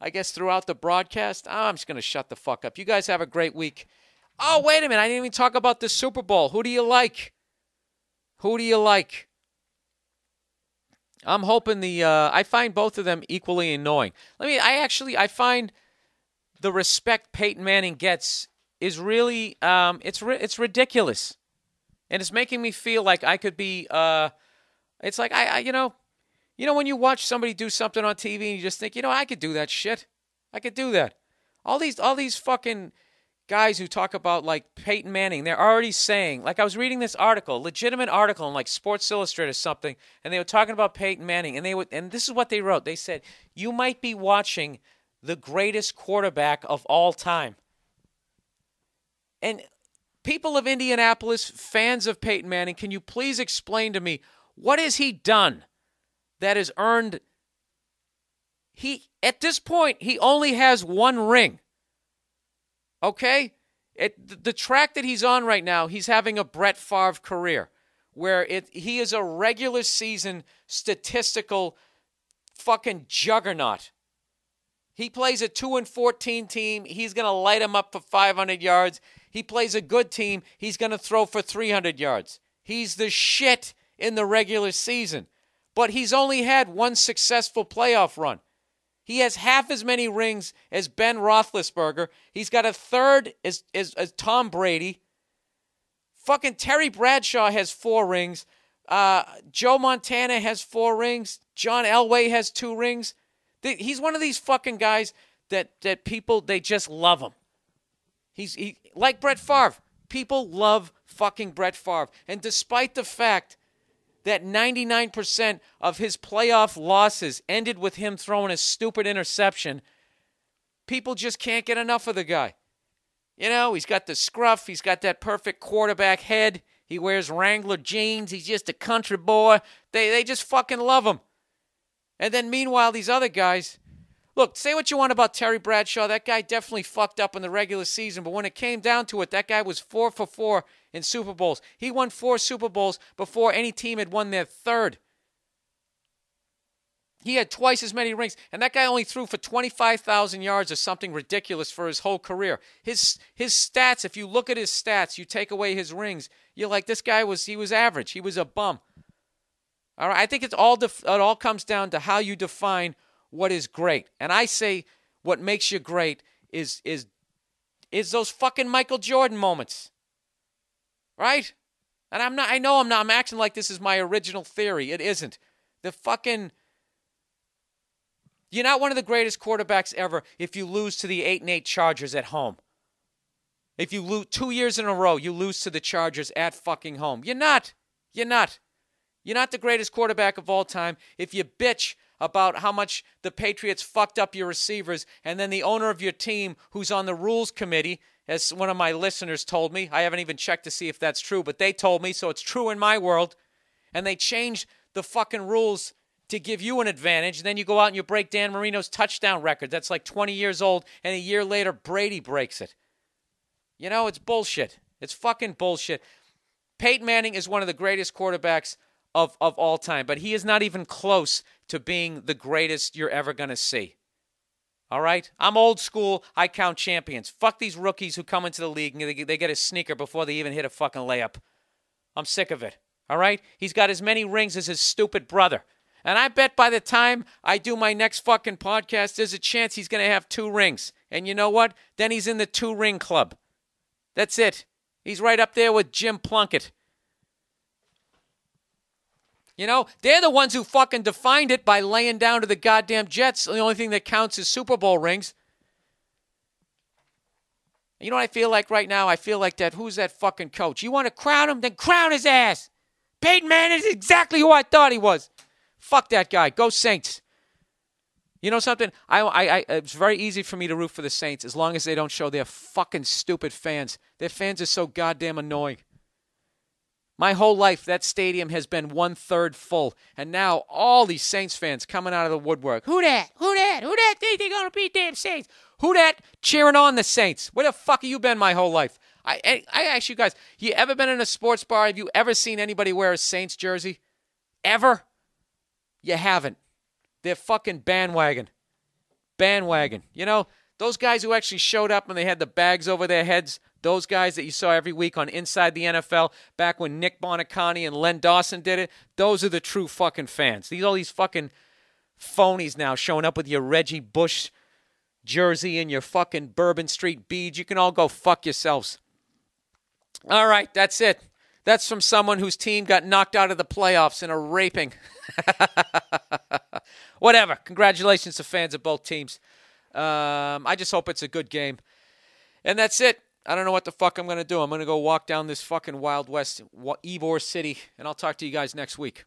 I guess, throughout the broadcast. I'm just going to shut the fuck up. You guys have a great week. Oh, wait a minute. I didn't even talk about the Super Bowl. Who do you like? Who do you like? I'm hoping I find both of them equally annoying. I find the respect Peyton Manning gets is really, it's ridiculous. And it's making me feel like I could be, it's like, when you watch somebody do something on TV and you just think, I could do that shit. I could do that. All these fucking guys who talk about, like, Peyton Manning, they're already saying, like, I was reading this article, legitimate article in, like, Sports Illustrated or something, and they were talking about Peyton Manning, and this is what they wrote. They said, you might be watching the greatest quarterback of all time. And people of Indianapolis, fans of Peyton Manning, can you please explain to me, what has he done that has earned, at this point, he only has one ring. Okay? The track that he's on right now, he's having a Brett Favre career where he is a regular season statistical fucking juggernaut. He plays a 2-14 team. He's going to light him up for 500 yards. He plays a good team. He's going to throw for 300 yards. He's the shit in the regular season. But he's only had one successful playoff run. He has half as many rings as Ben Roethlisberger. He's got a third as Tom Brady. Terry Bradshaw has 4 rings. Joe Montana has 4 rings. John Elway has 2 rings. He's one of these fucking guys that people, they just love him. He's like Brett Favre. People love fucking Brett Favre. And despite the fact that 99% of his playoff losses ended with him throwing a stupid interception, people just can't get enough of the guy. He's got the scruff. He's got that perfect quarterback head. He wears Wrangler jeans. He's just a country boy. They just fucking love him. And then meanwhile, these other guys, look, say what you want about Terry Bradshaw. That guy definitely fucked up in the regular season. But when it came down to it, that guy was 4 for 4 in Super Bowls. He won 4 Super Bowls before any team had won their third. He had twice as many rings. And that guy only threw for 25,000 yards or something ridiculous for his whole career. His stats, if you look at his stats, you take away his rings, you're like, this guy was average. He was a bum. All right, I think it all comes down to how you define what is great. And I say what makes you great is those fucking Michael Jordan moments. Right? And I'm acting like this is my original theory. It isn't. You're not one of the greatest quarterbacks ever if you lose to the 8-8 Chargers at home. If you lose 2 years in a row, you lose to the Chargers at fucking home. You're not. You're not the greatest quarterback of all time if you bitch about how much the Patriots fucked up your receivers, and then the owner of your team, who's on the rules committee, as one of my listeners told me, I haven't even checked to see if that's true, but they told me, so it's true in my world, and they changed the fucking rules to give you an advantage, and then you go out and you break Dan Marino's touchdown record. That's like 20 years old, and a year later, Brady breaks it. It's bullshit. It's fucking bullshit. Peyton Manning is one of the greatest quarterbacks of all time, but he is not even close to being the greatest you're ever going to see. All right? I'm old school. I count champions. Fuck these rookies who come into the league and they get a sneaker before they even hit a fucking layup. I'm sick of it. All right? He's got as many rings as his stupid brother. And I bet by the time I do my next fucking podcast, there's a chance he's going to have 2 rings. And you know what? Then he's in the 2-ring club. That's it. He's right up there with Jim Plunkett. They're the ones who fucking defined it by laying down to the goddamn Jets. The only thing that counts is Super Bowl rings. You know what I feel like right now? I feel like who's that fucking coach? You want to crown him? Then crown his ass. Peyton Manning is exactly who I thought he was. Fuck that guy. Go Saints. You know something? It's very easy for me to root for the Saints as long as they don't show their fucking stupid fans. Their fans are so goddamn annoying. My whole life, that stadium has been 1/3 full. And now all these Saints fans coming out of the woodwork. Who that? Who that? Who that think they're going to beat damn Saints? Who that cheering on the Saints? Where the fuck have you been my whole life? I ask you guys, you ever been in a sports bar? Have you ever seen anybody wear a Saints jersey? Ever? You haven't. They're fucking bandwagon. Bandwagon. You know, those guys who actually showed up and they had the bags over their heads, those guys that you saw every week on Inside the NFL back when Nick Bonacani and Len Dawson did it, those are the true fucking fans. All these fucking phonies now showing up with your Reggie Bush jersey and your fucking Bourbon Street beads. You can all go fuck yourselves. All right, that's it. That's from someone whose team got knocked out of the playoffs in a raping. Whatever. Congratulations to fans of both teams. I just hope it's a good game. And that's it. I don't know what the fuck I'm going to do. I'm going to go walk down this fucking Wild West, Ybor City, and I'll talk to you guys next week.